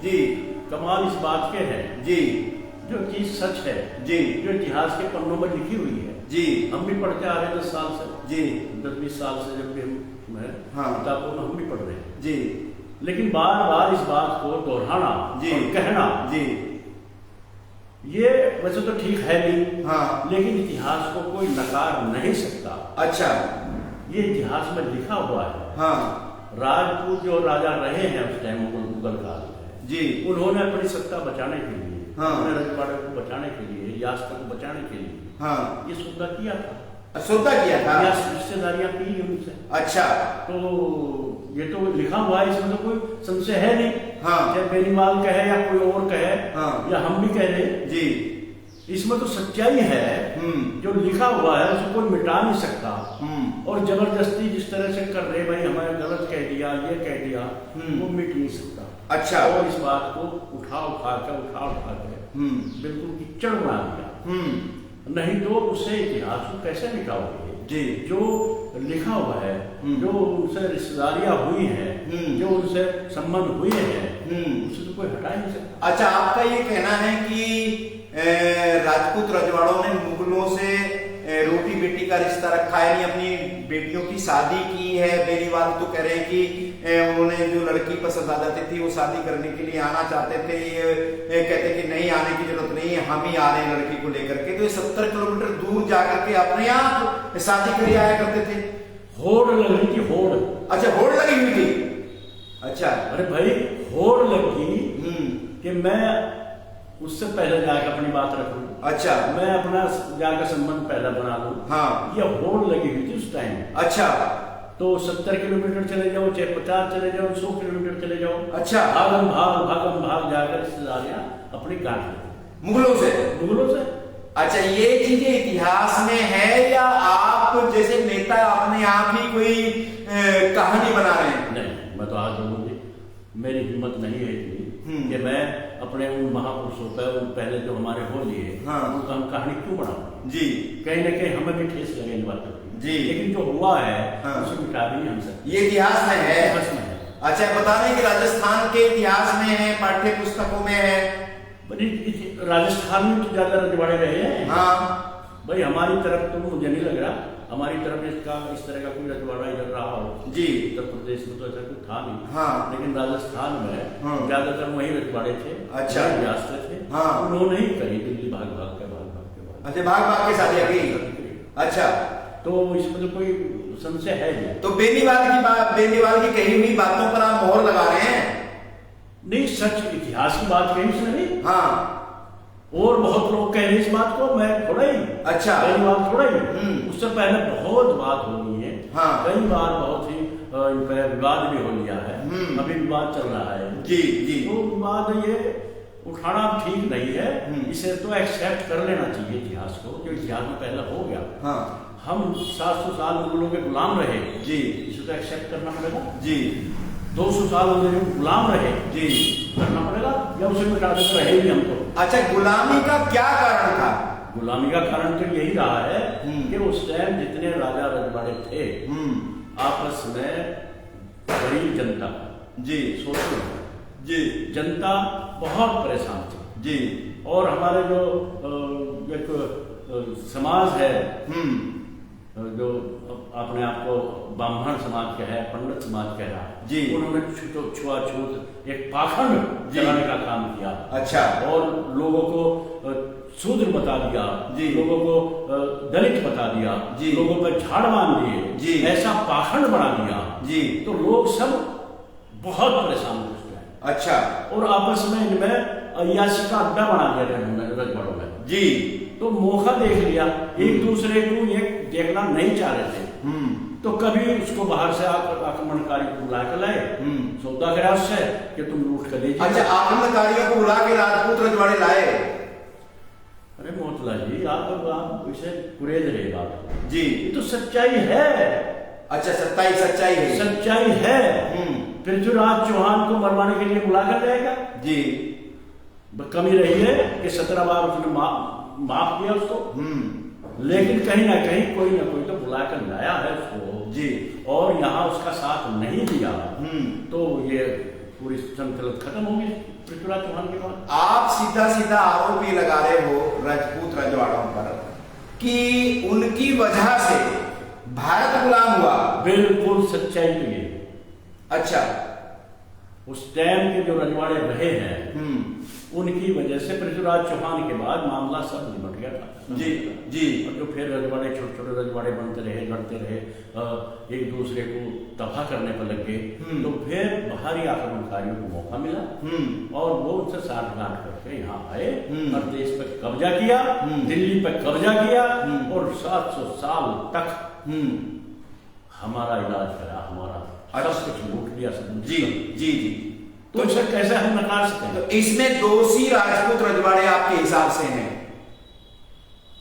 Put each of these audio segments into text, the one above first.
जी कमाल इस बात के है जी जो चीज सच है, जी जो इतिहास के पन्नों में लिखी हुई है। जी हम भी पढ़ते आ रहे 10 साल से, जी 10-20 साल से, जब भी हम हाँ। किताबों में हम भी पढ़ रहे हैं। जी लेकिन बार बार इस बात को दोहराना जी और कहना, जी ये वैसे तो ठीक है नहीं, हाँ। लेकिन इतिहास को कोई नकार नहीं सकता। अच्छा। ये इतिहास में लिखा हुआ है। हाँ राजपूत जो राजा रहे हैं उस टाइम मुगल काल में जी उन्होंने अपनी सत्ता बचाने के लिए, हाँ। अपने रजवाड़े को बचाने के लिए, रियासत को बचाने के लिए हाँ ये सौदा किया था, सौदा किया था, रिश्तेदारियां की उनसे। अच्छा। तो ये तो लिखा हुआ है, इसमें तो कोई संशय है नहीं। हाँ। चाहे बेनीवाल कहे या कोई और कहे, हाँ। या हम भी कह रहे जी इसमें तो सच्चाई है। जो लिखा हुआ है उसको कोई मिटा नहीं सकता। और जबरदस्ती जिस तरह से कर रहे भाई हमें गलत कह दिया, ये कह दिया, वो मिट नहीं सकता। अच्छा। और इस बात को उठा उठा के बिल्कुल कीचड़ बना दिया। नहीं तो उससे इतिहास को कैसे मिटाओगे? जी जो लिखा हुआ है, जो उनसे रिश्तेदारियां हुई हैं, जो उनसे संबंध हुए हैं, उसे तो कोई हटा नहीं सकता। अच्छा, आपका ये कहना है कि राजपूत रजवाड़ों ने मुगलों से रोटी बेटी का रिश्ता रखा है, नहीं अपनी बेटियों की शादी की है। बेनीवाल तो कह रहे हैं कि उन्होंने जो लड़की पसंद आ जाती थी वो शादी करने के लिए आना चाहते थे, ये कहते कि नहीं आने की जरूरत नहीं है, हम ही आ रहे हैं लड़की को लेकर के। तो ये 70 किलोमीटर दूर जाकर के अपने आप शादी कर आया करते थे। होड़ लगी थी, होड़। अच्छा, होड़ लगी हुई थी। अच्छा। अरे भाई होड़ लगी कि मैं उससे पहले जाकर अपनी बात रखूं। अच्छा। मैं अपना जाकर संबंध पहले बना लूं। हाँ। ये होड़ लगी हुई थी उस टाइम। अच्छा। तो 70 किलोमीटर चले जाओ, चाहे 50 चले जाओ, 100 किलोमीटर चले जाओ। अच्छा। भागम भाग जाकर रिश्तेदारियां अपनी काट लेते मुगलों से। अच्छा, ये चीजें इतिहास में है या आप जैसे नेता अपने आप ही कोई कहानी बना रहे हैं? नहीं, मैं तो आज बोलूंगी, मेरी हिम्मत नहीं है इतनी कि मैं अपने उन महापुरुषों पर, उन पहले जो हमारे हो लिए, हाँ। उनका हम कहानी क्यों बनाऊं? जी। कहीं ना कहीं हमें भी ठेस लगे इन बातों की। जी। लेकिन जो हुआ है, हाँ। उसे मिटा भी नहीं हम सकते। ये इतिहास में है। इतिहास में है। अच्छा, बता दें कि राजस्थान के इतिहास में है, पाठ्य पुस्तकों में है। राजस्थान में तो ज्यादा रजवाड़े रहे हैं। हाँ। भाई हमारी तरफ तो मुझे नहीं लग रहा, हमारी तरफ इस तरह का कोई रजवाड़ा इधर रहा हो। जी। उत्तर प्रदेश में तो ऐसा कुछ था नहीं। हाँ। लेकिन राजस्थान में ज्यादातर वही रजवाड़े थे। अच्छा। रियासतें थे। हाँ। उन्होंने ही करी दिल्ली भाग भाग के अच्छा, भाग के शादियां की। अच्छा। तो इसमें तो कोई संशय है नहीं। तो बेनीवाल की कही हुई बातों पर आप मोहर लगा रहे हैं? नहीं, सच इतिहास की बात कही उसने नहीं। हाँ। और बहुत लोग कह रहे हैं इस बात को, मैं थोड़ा ही। अच्छा। कई बार थोड़ा ही। उससे पहले बहुत बात हो गई है। हाँ। कई बार बहुत ही इन पर विवाद भी हो लिया है। अभी विवाद चल रहा है। जी जी। तो विवाद ये उठाना ठीक नहीं है। इसे तो एक्सेप्ट कर लेना चाहिए इतिहास को, जो इतिहास में पहले हो गया। हाँ। हम 700 साल मुगलों के गुलाम रहे। जी। इसे तो एक्सेप्ट करना पड़ेगा। जी। 200 साल उन्हें गुलाम रहे। जी। करना पड़ेगा, या उसे मिटा देते रहे भी हम तो। अच्छा, गुलामी का क्या कारण था? गुलामी का कारण तो यही रहा है कि उस टाइम जितने राजा रजवाड़े थे, आपस में गरीब जनता, जी, सोचो जी, जनता बहुत परेशान थी। जी। और हमारे जो एक समाज है, जो अपने आप को ब्राह्मण समाज कह है, पंडित समाज कह रहा है, जी, उन्होंने छुआछूत एक पाखंड चलाने का काम किया। अच्छा। और लोगों को शूद्र बता दिया, जी, लोगों को दलित बता दिया, जी, लोगों पर झाड़ बांध दिए, जी, ऐसा पाखंड बना दिया, जी, तो लोग सब बहुत परेशान हो गए। अच्छा। और आपस में इनमें अय्याशी का अड्डा बना दिया रजवाड़ों में, जी। तो मौका देख लिया, एक दूसरे को ये देखना नहीं चाह रहे थे। तो कभी उसको बाहर से आक्रमणकारी को बुला कर लाए, सौदा करा उससे कि तुम लूट कर लीजिए। अच्छा, आक्रमणकारियों को बुला के राजपूत रजवाड़े लाए? अरे मोहतला जी, आप इसे कुरेद रहे बात जी, ये तो सच्चाई है। अच्छा, सच्चाई है, सच्चाई है। पृथ्वीराज चौहान को मरवाने के लिए बुला कर जाएगा, जी। कमी रही है कि 17 बार उसने माफ किया उसको, लेकिन कहीं ना कहीं कोई ना कोई तो बुला कर लाया है उसको, जी। और यहाँ उसका साथ नहीं दिया, तो ये पूरी संकल्प खत्म होगी पृथ्वीराज चौहान के बाद। आप सीधा सीधा आरोप ये लगा रहे हो राजपूत रजवाड़ों पर कि उनकी वजह से भारत गुलाम हुआ। बिल्कुल सच्चाई तो ये। अच्छा, उस टाइम के जो रजवाड़े रहे हैं उनकी वजह से पृथ्वीराज चौहान के बाद मामला सब निपट गया था। जी जी। और जो फिर रजवाड़े छोटे छोटे रजवाड़े बनते रहे, लड़ते रहे, एक दूसरे को तबाह करने पर लग गए, तो फिर बाहरी आक्रमणकारियों को मौका मिला और वो उनसे साठ गांठ करके यहाँ आए और देश पर कब्जा किया, दिल्ली पर कब्जा किया और 700 साल तक हमारा इलाज करा, हमारा सब कुछ लूट लिया सब। जी जी जी। तो इसे कैसे हम नकार सकते हैं? तो इसमें दोषी राजपूत रजवाड़े आपके हिसाब से हैं?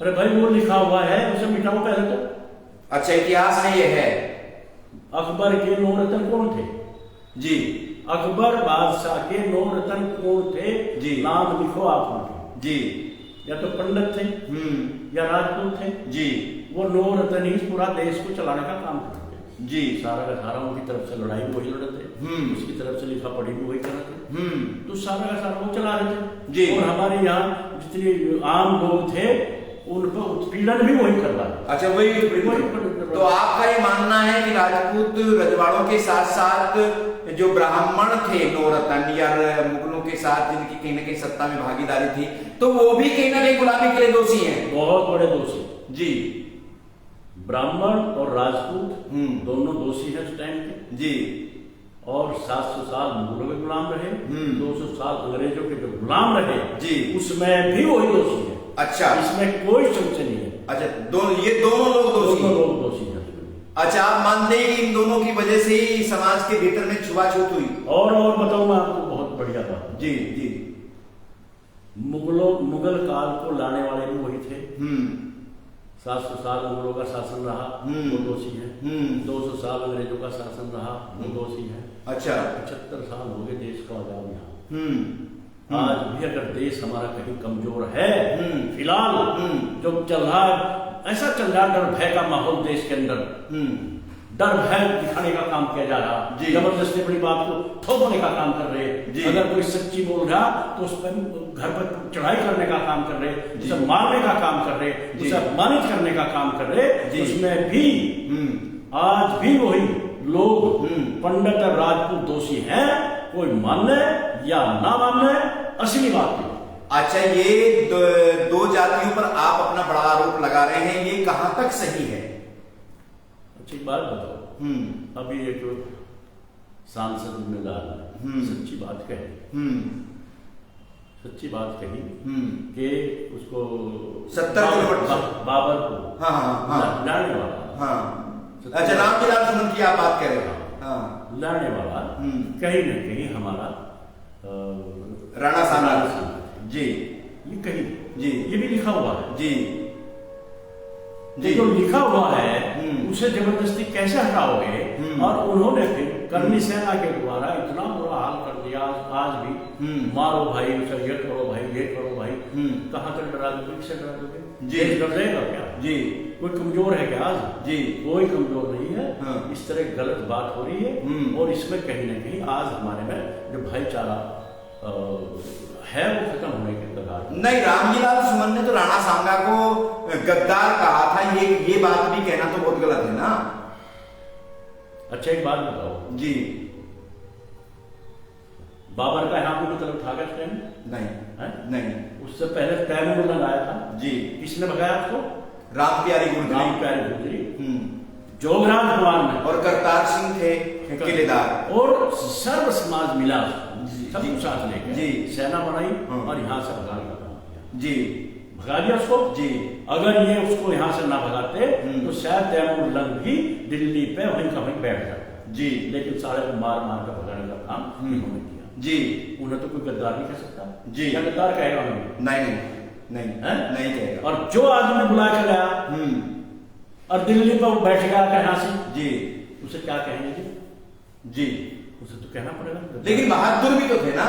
अरे भाई वो लिखा हुआ है, उसे मिटाओ पहले तो। अच्छा, इतिहास में ये है। अकबर के 9 रत्न कौन थे? जी। अकबर बादशाह के 9 रत्न कौन थे? जी। नाम लिखो आप उनके। जी। या तो पंडित थे या राजपूत थे। जी। वो 9 रत्न ही पूरा देश को चलाने का काम करते। जी। सारा का सारा उनकी तरफ से लड़ाई वही लड़ते, उसकी तरफ से लिखा पढ़ी भी वही करते, तो सारा का सारा वो चला रहे थे। जी। और हमारे यहाँ जितने आम लोग थे उन पर उत्पीड़न भी वही करवा रहे। अच्छा, वही। तो आपका ये मानना है कि राजपूत रजवाड़ों के साथ साथ जो ब्राह्मण थे 9 रत्न या मुगलों के साथ जिनकी कहीं ना कहीं सत्ता में भागीदारी थी, तो वो भी कहीं ना कहीं गुलामी के लिए दोषी हैं? बहुत बड़े दोषी। जी। ब्राह्मण और राजपूत दोनों दोषी हैं उस टाइम के। जी। और 700 साल मुगलों के गुलाम रहे, 200 साल अंग्रेजों के जो गुलाम रहे, जी, उसमें भी वही दोषी है। अच्छा, इसमें कोई संशय नहीं है। अच्छा, ये दोनों लोग दोषी हैं। अच्छा, आप मानते हैं कि इन दोनों की वजह से ही समाज के भीतर में छुआछूत हुई? और बताऊं मैं आपको बहुत बढ़िया बात। जी जी। मुगल काल को लाने वाले भी वही थे। 700 साल मुगलों का शासन रहा, वो दोषी है। 200 साल अंग्रेजों का शासन रहा, वो दोषी है। अच्छा, 75 साल हो गए देश को आजाद यहाँ। आज भी अगर देश हमारा कहीं कमजोर है, फिलहाल जो चल रहा है, ऐसा चल रहा है डर भय का माहौल देश के अंदर, डर भय दिखाने का काम किया जा रहा, जबरदस्ती बड़ी बात को थोपने का काम कर रहे। अगर कोई सच्ची बोल रहा तो उस पर घर पर चढ़ाई करने का काम कर रहे, उसे मारने का काम कर रहे, उसे अपमानित करने का काम कर रहे। उसमें भी आज भी वही लोग पंडित और राजपूत दोषी हैं, कोई मानने या ना मानने, असली बात नहीं। अच्छा, ये दो जातियों पर आप अपना बड़ा आरोप लगा रहे हैं, ये कहां तक सही है? अच्छी बात बताओ। अभी एक सांसद मिला, सच्ची बात कही, सच्ची बात कही कि उसको 70 किलोमीटर बाबर को लाने वाला, अच्छा, रामजी सुमन की आप बात कर रहे हैं, लाने वाला कहीं न कहीं हमारा राणा सांगा जी, ये कहीं जी, ये भी लिखा हुआ है जी। जो लिखा हुआ है उसे जबरदस्ती कैसे हटाओगे? और उन्होंने फिर कर्मी सेना के द्वारा इतना बुरा हाल कर दिया, आज भी मारो भाई, उसे ये करो भाई, ये करो भाई। कहां तक डरा दोगे? किससे डरा दोगे? जी, डर जाएगा क्या? जी। कोई कमजोर है क्या आज? जी, कोई कमजोर नहीं है। इस तरह गलत बात हो रही है और इसमें कहीं ना कहीं आज हमारे में जो भाईचारा है वो खत्म होने के कगार। नहीं, रामजीलाल सुमन ने तो राणा सांगा को गद्दार कहा था, ये बात भी कहना तो बहुत गलत है ना। अच्छा, एक बात बताओ जी, बाबर का यहाँ पे मतलब था क्या उस टाइम? नहीं है? नहीं। उससे पहले तैमूर लगाया था जी। किसने भगाया उसको? राम प्यारी गुजरी, जोगराज कुमार ने, और करतार सिंह थे किलेदार, और सर्व समाज मिला सब साथ लेकर जी सेना बनाई और यहाँ से भगाने का काम किया जी, भगा दिया उसको जी। अगर ये उसको यहाँ से ना भगाते तो शायद तैमूर लंग भी दिल्ली पे वहीं का वहीं बैठ जाता जी, लेकिन सारे को मार मार कर भगाने का काम इन्होंने किया जी। उन्हें तो कोई गद्दार नहीं कह सकता जी, क्या गद्दार कहेगा हमें? नहीं कहेगा। और जो आदमी बुला के लाया और दिल्ली पर बैठ गया यहाँ से जी, उसे क्या कहेंगे जी? उसे तो कहना पड़ेगा। लेकिन बहादुर भी तो थे ना।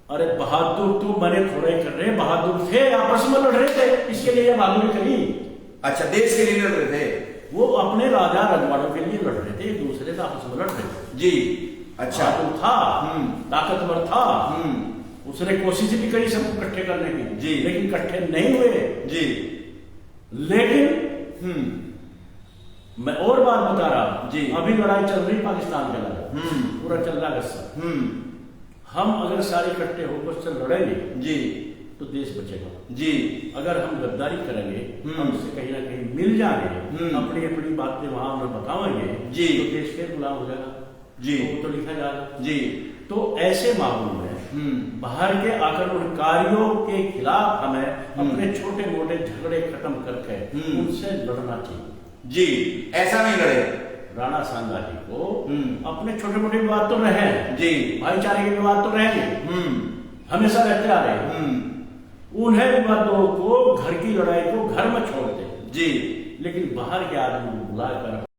अरे बहादुर तो मरे थोड़े कर रहे, बहादुर थे, आपस में लड़ रहे थे, इसके लिए बहादुरी करी। अच्छा, देश के लिए लड़ रहे थे? वो अपने राजा रजवाड़ों के लिए लड़ रहे थे, एक दूसरे से आपस में लड़ रहे थे जी। अच्छा। बहादुर था, ताकतवर था, उसने कोशिश भी करी सबको इकट्ठे करने की जी, लेकिन इकट्ठे नहीं हुए जी। लेकिन मैं और बात बता रहा जी, अभी लड़ाई चल रही पाकिस्तान के अंदर, पूरा चल रहा गस्सा। हम अगर सारे इकट्ठे होकर उससे लड़ेंगे जी तो देश बचेगा जी। अगर हम गद्दारी करेंगे, हम उससे कहीं ना कहीं मिल जाएंगे, अपनी अपनी बातें वहां उन्हें बताएंगे जी, तो देश के गुलाम हो जाएगा जी, तो लिखा जाएगा जी। तो ऐसे माहौल में बाहर के आक्रमणकारियों के खिलाफ हमें अपने छोटे मोटे झगड़े खत्म करके उनसे लड़ना चाहिए जी। ऐसा नहीं लड़े। राणा सांगा जी को अपने छोटे मोटे विवाद तो रहे जी, भाईचारे के विवाद तो रहेंगे, हमेशा रहते आ रहे उन्हें विवादों को घर की लड़ाई को घर में छोड़ते जी, लेकिन बाहर के आदमी को बुलाकर